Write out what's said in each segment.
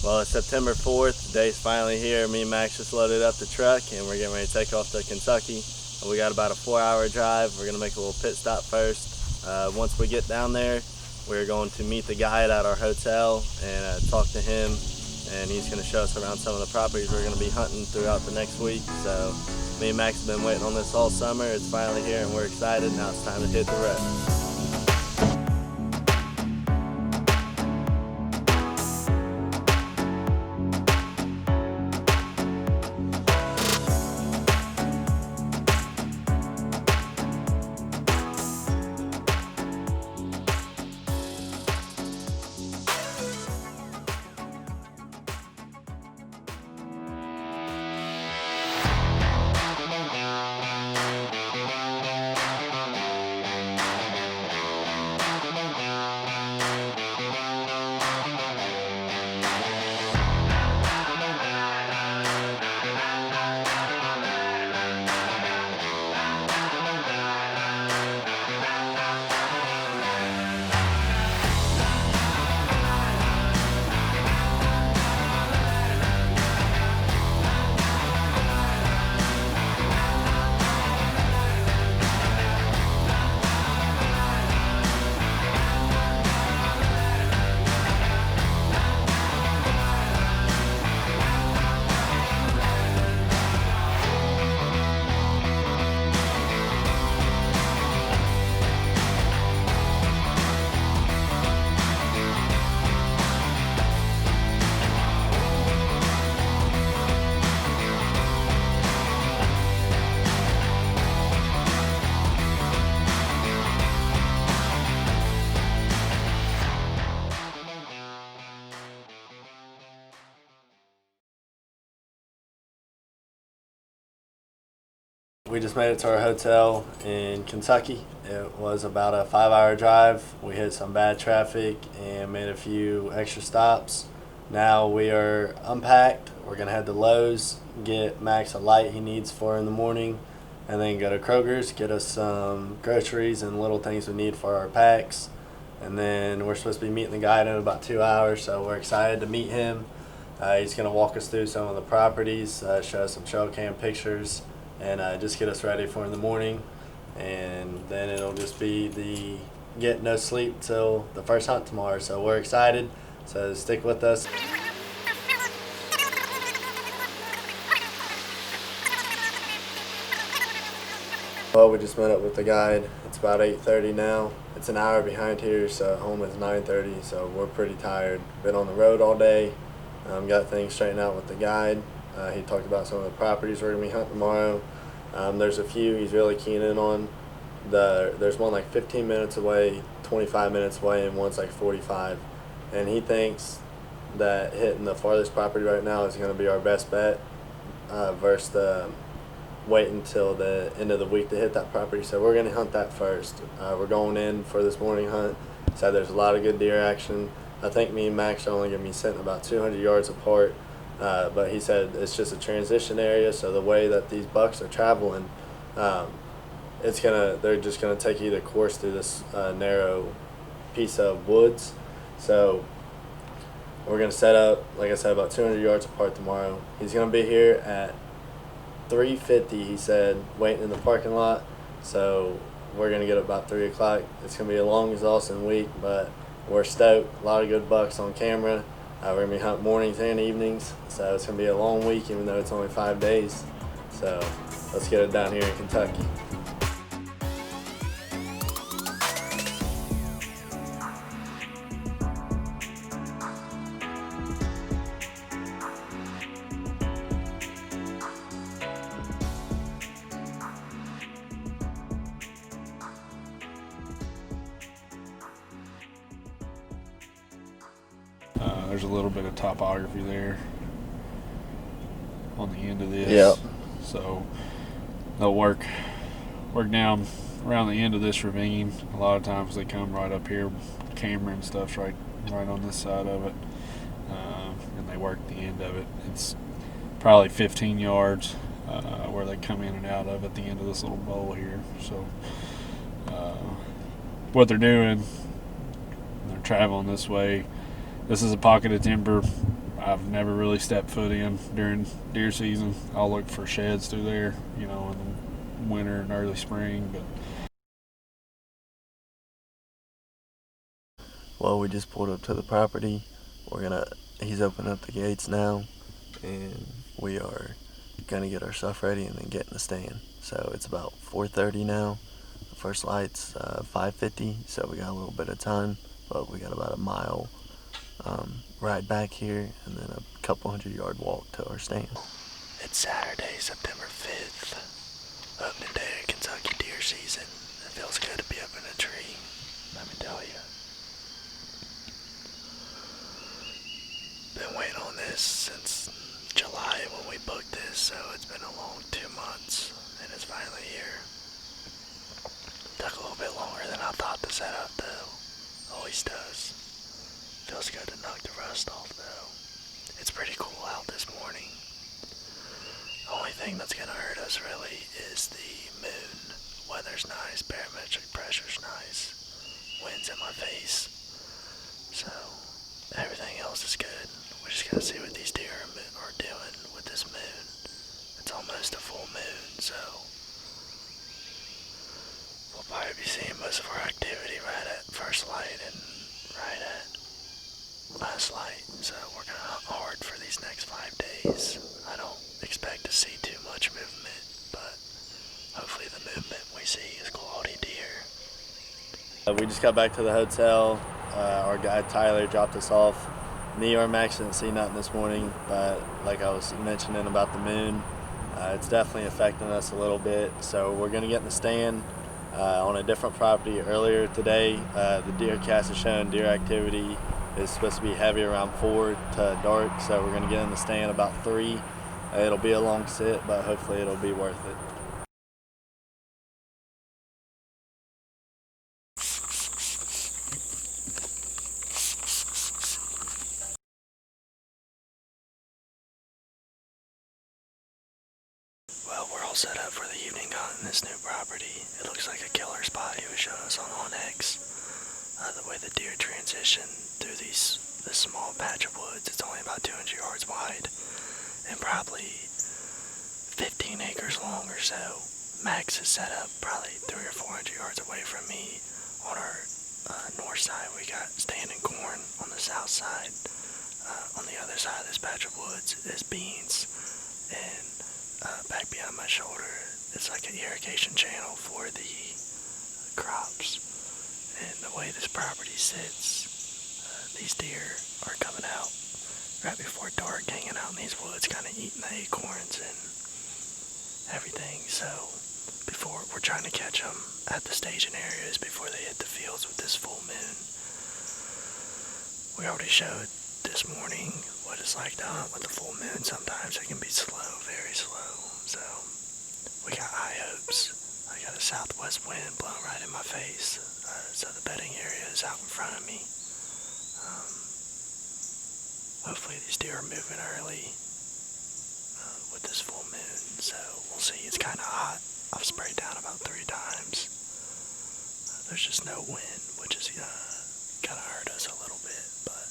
Well, it's September 4th. The day's finally here. Me and Max just loaded up the truck and we're getting ready to take off to Kentucky. We got about a 4-hour drive. We're going to make a little pit stop first. Once we get down there, we're going to meet the guide at our hotel and talk to him. And he's going to show us around some of the properties we're going to be hunting throughout the next week. So me and Max have been waiting on this all summer. It's finally here and we're excited. Now it's time to hit the road. We just made it to our hotel in Kentucky. It was about a 5-hour drive. We hit some bad traffic and made a few extra stops. Now we are unpacked. We're going to head to Lowe's, get Max a light he needs for in the morning, and then go to Kroger's, get us some groceries and little things we need for our packs. And then we're supposed to be meeting the guide in about 2 hours, so we're excited to meet him. He's going to walk us through some of the properties, show us some trail cam pictures, and just get us ready for in the morning. And then it'll just be the get no sleep till the first hunt tomorrow. So we're excited. So stick with us. Well, we just met up with the guide. It's about 8:30 now. It's an hour behind here, so home is 9:30. So we're pretty tired. Been on the road all day. Got things straightened out with the guide. He talked about some of the properties we're going to be hunting tomorrow. There's a few he's really keen in on. There's one like 15 minutes away, 25 minutes away, and one's like 45. And he thinks that hitting the farthest property right now is going to be our best bet versus waiting until the end of the week to hit that property. So we're going to hunt that first. We're going in for this morning hunt. So there's a lot of good deer action. I think me and Max are only going to be sitting about 200 yards apart. But he said it's just a transition area, so the way that these bucks are traveling, they're just gonna take either course through this narrow piece of woods. So we're gonna set up, like I said, about 200 yards apart tomorrow. He's gonna be here at 3:50. He said, waiting in the parking lot. So we're gonna get up about 3 o'clock. It's gonna be a long, exhausting week, but we're stoked. A lot of good bucks on camera. We're going to be hunting mornings and evenings, so it's going to be a long week even though it's only 5 days. So let's get it down here in Kentucky. There's a little bit of topography there on the end of this. Yep. So they'll work down around the end of this ravine. A lot of times they come right up here. Camera and stuff's right on this side of it, and they work the end of it. It's probably 15 yards where they come in and out of at the end of this little bowl here. So what they're doing, they're traveling this way. This is a pocket of timber. I've never really stepped foot in during deer season. I'll look for sheds through there, in the winter and early spring. But Well, we just pulled up to the property. He's opening up the gates now, and we are gonna get our stuff ready and then get in the stand. So it's about 4:30 now. The first light's 5:50, so we got a little bit of time, but we got about a mile ride back here and then a couple 100-yard walk to our stand. It's Saturday, September 5th, opening day of Kentucky deer season. It feels good to be up in a tree, let me tell you. Been waiting on this since July when we booked this, so it's been a long 2 months, and it's finally here. Took a little bit longer than I thought to set up, though. Always does. Feels good to knock the rust off, though. It's pretty cool out this morning. The only thing that's gonna hurt us really is the moon. Weather's nice, barometric pressure's nice, wind's in my face, so everything else is good. We're just gonna see what these deer are doing with this moon. It's almost a full moon, so we'll probably be seeing most of our activity right at first light and right at last light. So we're gonna hunt hard for these next 5 days. I don't expect to see too much movement, but hopefully the movement we see is quality deer. We just got back to the hotel. Our guy Tyler dropped us off. Me or Max didn't see nothing this morning, but like I was mentioning about the moon, it's definitely affecting us a little bit. So we're gonna get in the stand on a different property earlier today. The deer cast is showing deer activity is supposed to be heavy around 4 to dark, so we're gonna get in the stand about 3. It'll be a long sit, but hopefully it'll be worth it. Well, we're all set up for the evening hunt in this new property. It looks like a killer spot he was showing us on OnX. The way the deer transition through this small patch of woods, it's only about 200 yards wide and probably 15 acres long or so. Max is set up probably 300 or 400 yards away from me. On our north side, we got standing corn. On the south side, on the other side of this patch of woods is beans, and back behind my shoulder, it's like an irrigation channel for the crops. And the way this property sits, these deer are coming out right before dark, hanging out in these woods, kind of eating the acorns and everything. So before we're trying to catch them at the staging areas before they hit the fields with this full moon. We already showed this morning what it's like to hunt with the full moon. Sometimes it can be slow, very slow. So we got high hopes. I got a southwest wind blowing right in my face, so the bedding area is out in front of me. Hopefully these deer are moving early with this full moon, so we'll see. It's kind of hot. I've sprayed down about 3 times. There's just no wind, which is gonna hurt us a little bit, but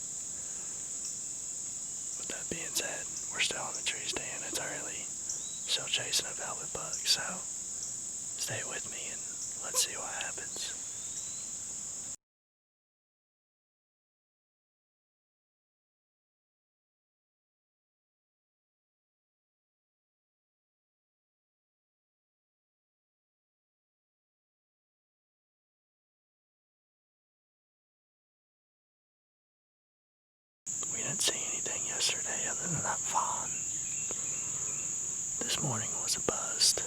with that being said, we're still on the tree stand. It's early. Still chasing a velvet bug, so stay with me and let's see what happens. We didn't see anything yesterday other than that fawn. This morning was a bust.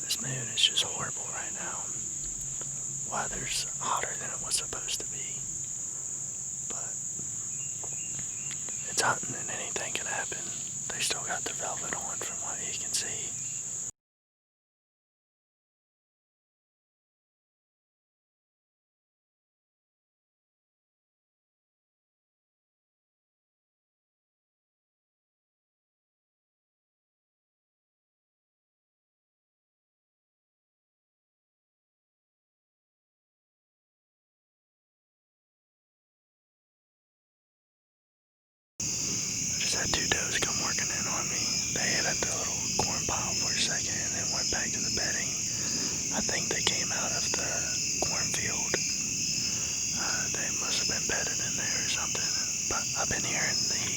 This moon is just horrible right now. Weather's hotter than it was supposed to be. But it's hunting and anything can happen. They still got their velvet on from what you can see. had two does come working in on me. They hit at the little corn pile for a second and then went back to the bedding. I think they came out of the cornfield. They must have been bedded in there or something. But I've been hearing the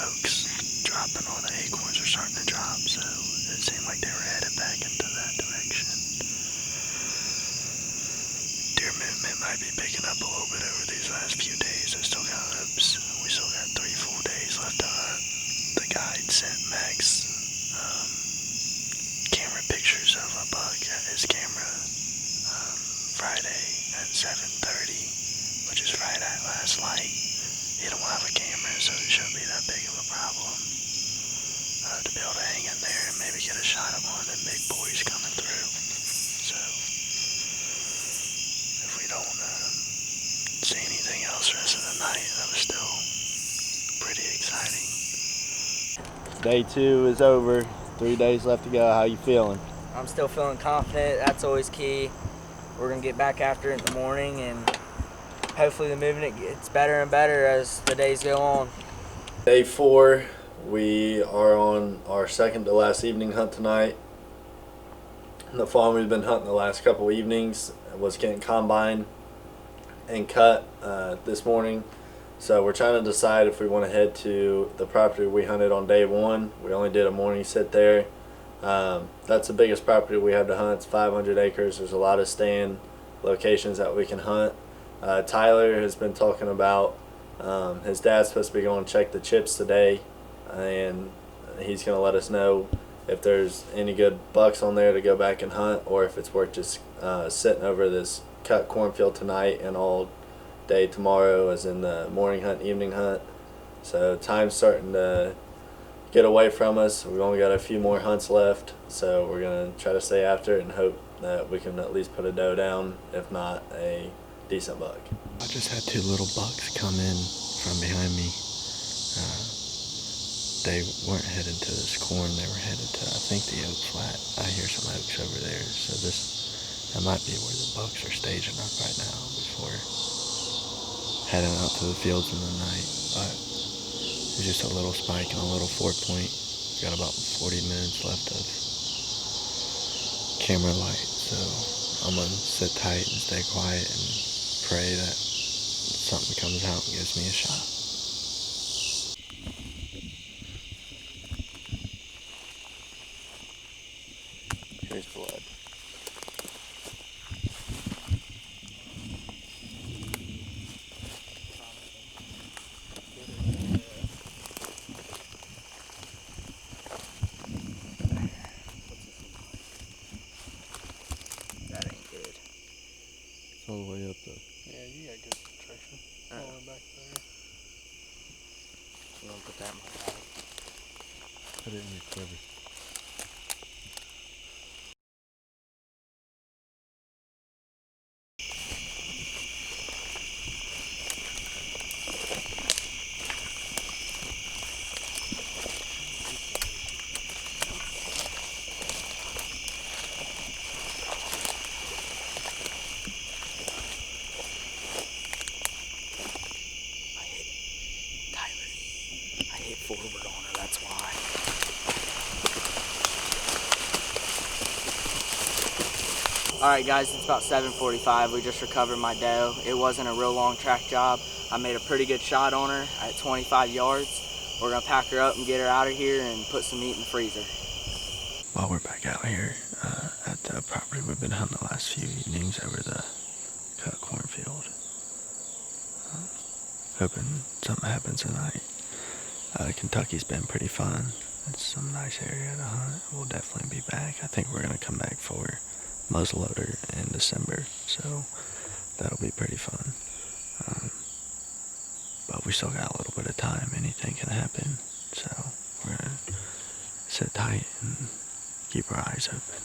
oaks dropping, all the acorns are starting to drop, so it seemed like they were headed back into that direction. Deer movement might be picking up a little bit over these last few days. I still got hopes. We still got 3 full days left to hunt. The guide sent Max camera pictures of a buck at his camera Friday at 7:30, which is right at last light. He don't have a camera, so it shouldn't be that big of a problem to be able to hang in there and maybe get a shot of one of the big boys coming through. So if we don't see anything else the rest of the night, that was still pretty exciting. Day 2 is over. 3 days left to go. How you feeling? I'm still feeling confident. That's always key. We're gonna get back after it in the morning, and hopefully the movement gets better and better as the days go on. Day 4, we are on our second to last evening hunt tonight. The farm we've been hunting the last couple evenings was getting combine and cut this morning. So we're trying to decide if we want to head to the property we hunted on day 1. We only did a morning sit there. That's the biggest property we have to hunt. It's 500 acres. There's a lot of stand locations that we can hunt. Tyler has been talking about his dad's supposed to be going to check the chips today, and he's going to let us know if there's any good bucks on there to go back and hunt, or if it's worth just sitting over this cut cornfield tonight and all day tomorrow as in the morning hunt, evening hunt. So time's starting to get away from us. We've only got a few more hunts left, so we're going to try to stay after it and hope that we can at least put a doe down, if not a decent buck. I just had 2 little bucks come in from behind me. They weren't headed to this corn, they were headed to, I think, the oak flat. I hear some oaks over there, so that might be where the bucks are staging up right now before heading out to the fields in the night. But it's just a little spike and a little 4-point. Got about 40 minutes left of camera light, so I'm gonna sit tight and stay quiet and pray that something comes out and gives me a shot. Here's blood. That ain't good. It's all the way up though. Yeah, you got good traction all the way back there. I'm gonna put that in my bag. Put it in your quiver. I hit forward on her, that's why. Alright guys, it's about 7:45. We just recovered my doe. It wasn't a real long track job. I made a pretty good shot on her at 25 yards. We're gonna pack her up and get her out of here and put some meat in the freezer. While we're back out here at the property we've been hunting the last few evenings over the cut cornfield. Hoping something happens tonight. Kentucky's been pretty fun. It's some nice area to hunt. We'll definitely be back. I think we're going to come back for muzzleloader in December, so that'll be pretty fun. But we still got a little bit of time. Anything can happen, so we're going to sit tight and keep our eyes open.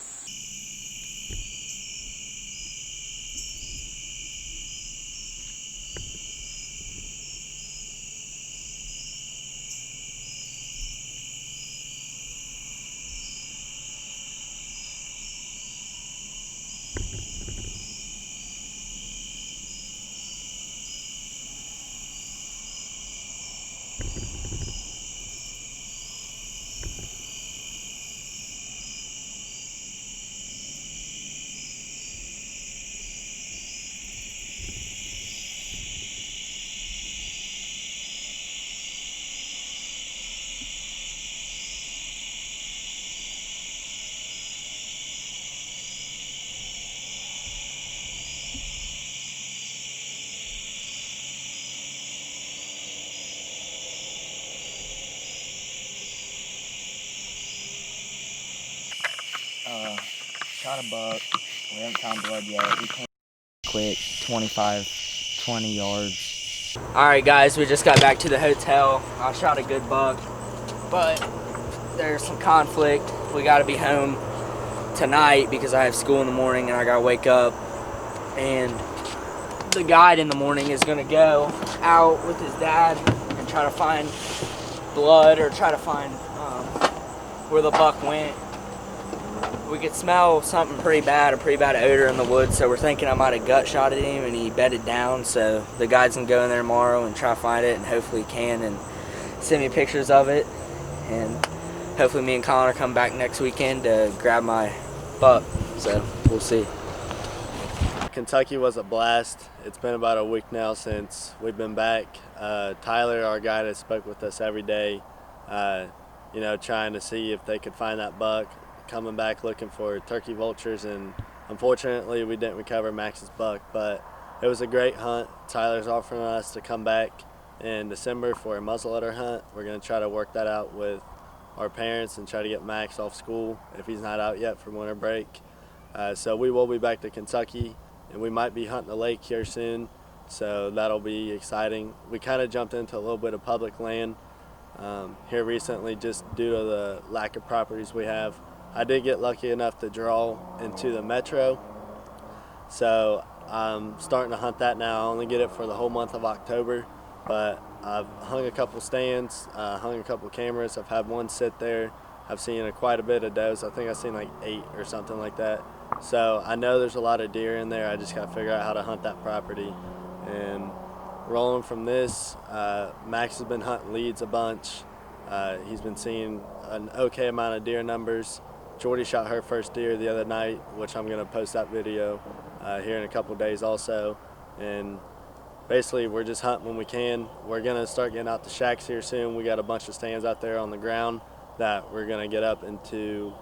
Shot a buck. We haven't found blood yet. We came quick, 20 yards. Alright guys, we just got back to the hotel. I shot a good buck, but there's some conflict. We gotta be home tonight because I have school in the morning and I gotta wake up. And the guide in the morning is gonna go out with his dad and try to find blood or try to find where the buck went. We could smell something pretty bad, a pretty bad odor in the woods, so we're thinking I might have gut shotted him and he bedded down. So the guide's gonna go in there tomorrow and try to find it, and hopefully he can and send me pictures of it. And hopefully me and Colin are coming back next weekend to grab my buck. So we'll see. Kentucky was a blast. It's been about a week now since we've been back. Tyler, our guide, has spoke with us every day, trying to see if they could find that buck, coming back looking for turkey vultures, and unfortunately we didn't recover Max's buck, but it was a great hunt. Tyler's offering us to come back in December for a muzzleloader hunt. We're going to try to work that out with our parents and try to get Max off school if he's not out yet for winter break. So we will be back to Kentucky, and we might be hunting the lake here soon, so that'll be exciting. We kind of jumped into a little bit of public land here recently just due to the lack of properties we have. I did get lucky enough to draw into the Metro, so I'm starting to hunt that now. I only get it for the whole month of October, but I've hung a couple stands, hung a couple cameras. I've had one sit there. I've seen quite a bit of does. I think I've seen like 8 or something like that. So I know there's a lot of deer in there. I just got to figure out how to hunt that property. And rolling from this, Max has been hunting leads a bunch. He's been seeing an okay amount of deer numbers. Jordy shot her first deer the other night, which I'm going to post that video here in a couple days also. And basically we're just hunting when we can. We're going to start getting out the shacks here soon. We got a bunch of stands out there on the ground that we're going to get up into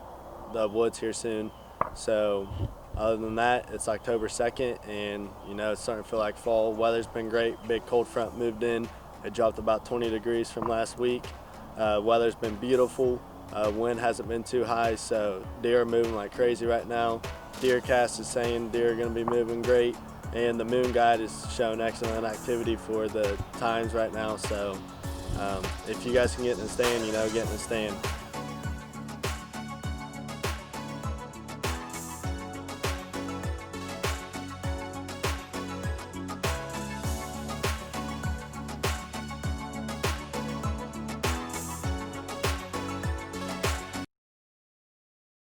the woods here soon. So other than that, it's October 2nd, and it's starting to feel like fall. Weather's been great. Big cold front moved in. It dropped about 20 degrees from last week. Weather's been beautiful. Wind hasn't been too high, so deer are moving like crazy right now. DeerCast is saying deer are going to be moving great, and the Moon Guide is showing excellent activity for the times right now. So if you guys can get in the stand, get in the stand.